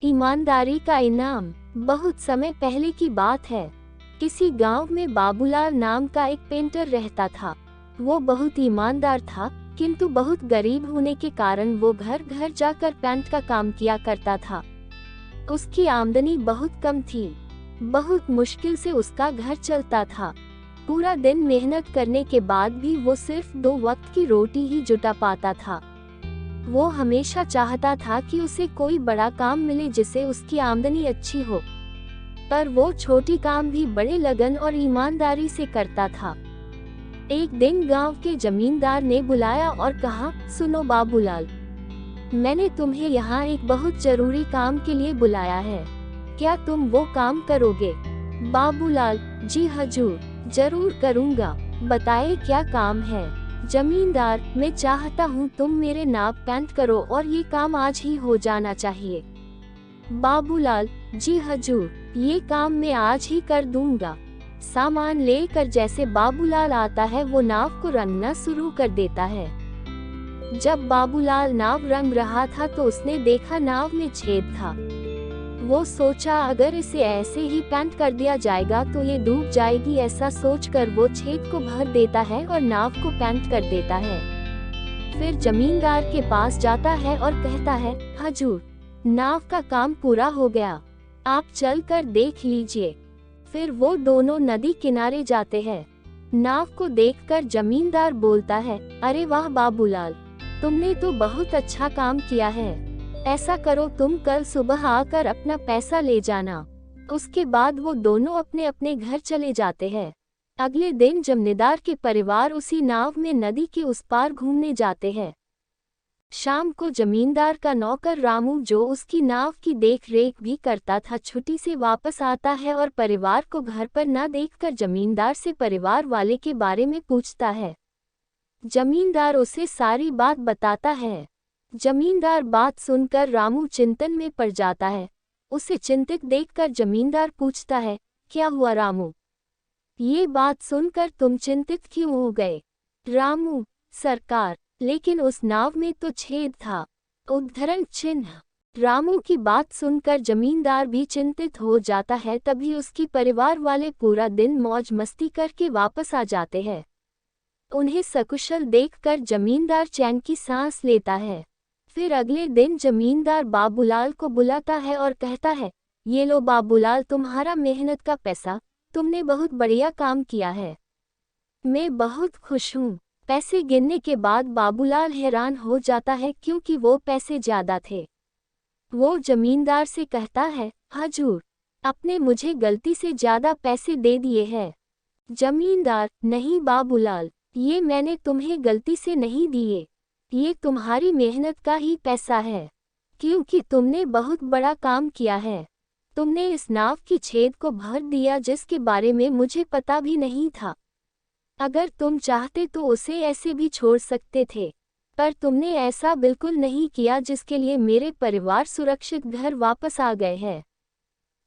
ईमानदारी का इनाम। बहुत समय पहले की बात है। किसी गांव में बाबूलाल नाम का एक पेंटर रहता था। वो बहुत ईमानदार था, किंतु बहुत गरीब होने के कारण वो घर घर जाकर पेंट का काम किया करता था। उसकी आमदनी बहुत कम थी। बहुत मुश्किल से उसका घर चलता था। पूरा दिन मेहनत करने के बाद भी वो सिर्फ 2 वक्त की रोटी ही जुटा पाता था। वो हमेशा चाहता था कि उसे कोई बड़ा काम मिले जिससे उसकी आमदनी अच्छी हो, पर वो छोटी काम भी बड़े लगन और ईमानदारी से करता था। एक दिन गांव के जमींदार ने बुलाया और कहा, सुनो बाबूलाल, मैंने तुम्हें यहाँ एक बहुत जरूरी काम के लिए बुलाया है। क्या तुम वो काम करोगे? बाबूलाल, जी हजूर, जरूर करूँगा। बताए क्या काम है? जमींदार, मैं चाहता हूँ तुम मेरे नाप पेंट करो और ये काम आज ही हो जाना चाहिए। बाबूलाल, जी हजूर, ये काम मैं आज ही कर दूंगा। सामान लेकर जैसे बाबूलाल आता है वो नाव को रंगना शुरू कर देता है। जब बाबूलाल नाव रंग रहा था तो उसने देखा नाव में छेद था। वो सोचा अगर इसे ऐसे ही पेंट कर दिया जाएगा तो ये डूब जाएगी। ऐसा सोचकर वो छेद को भर देता है और नाव को पेंट कर देता है। फिर जमींदार के पास जाता है और कहता है, हजूर, नाव का काम पूरा हो गया, आप चल कर देख लीजिए। फिर वो दोनों नदी किनारे जाते हैं। नाव को देखकर जमींदार बोलता है, अरे वाह बाबूलाल, तुमने तो बहुत अच्छा काम किया है। ऐसा करो, तुम कल सुबह आकर अपना पैसा ले जाना। उसके बाद वो दोनों अपने अपने घर चले जाते हैं। अगले दिन जमींदार के परिवार उसी नाव में नदी के उस पार घूमने जाते हैं। शाम को जमींदार का नौकर रामू, जो उसकी नाव की देख रेख भी करता था, छुट्टी से वापस आता है और परिवार को घर पर न देखकर जमींदार से परिवार वाले के बारे में पूछता है। जमींदार उसे सारी बात बताता है। जमींदार बात सुनकर रामू चिंतन में पड़ जाता है। उसे चिंतित देखकर जमींदार पूछता है, क्या हुआ रामू? ये बात सुनकर तुम चिंतित क्यों हो गए? रामू, सरकार, लेकिन उस नाव में तो छेद था, उद्धरण चिन्ह। रामू की बात सुनकर जमींदार भी चिंतित हो जाता है। तभी उसकी परिवार वाले पूरा दिन मौज मस्ती करके वापस आ जाते हैं। उन्हें सकुशल देखकर जमींदार चैन की सांस लेता है। फिर अगले दिन जमींदार बाबूलाल को बुलाता है और कहता है, ये लो बाबूलाल, तुम्हारा मेहनत का पैसा, तुमने बहुत बढ़िया काम किया है। मैं बहुत खुश हूँ। पैसे गिनने के बाद बाबूलाल हैरान हो जाता है क्योंकि वो पैसे ज्यादा थे। वो जमींदार से कहता है, हजूर, आपने मुझे गलती से ज्यादा पैसे दे दिए हैं। जमींदार, नहीं बाबूलाल, ये मैंने तुम्हें गलती से नहीं दिए, ये तुम्हारी मेहनत का ही पैसा है, क्योंकि तुमने बहुत बड़ा काम किया है। तुमने इस नाव की छेद को भर दिया जिसके बारे में मुझे पता भी नहीं था। अगर तुम चाहते तो उसे ऐसे भी छोड़ सकते थे, पर तुमने ऐसा बिल्कुल नहीं किया, जिसके लिए मेरे परिवार सुरक्षित घर वापस आ गए हैं।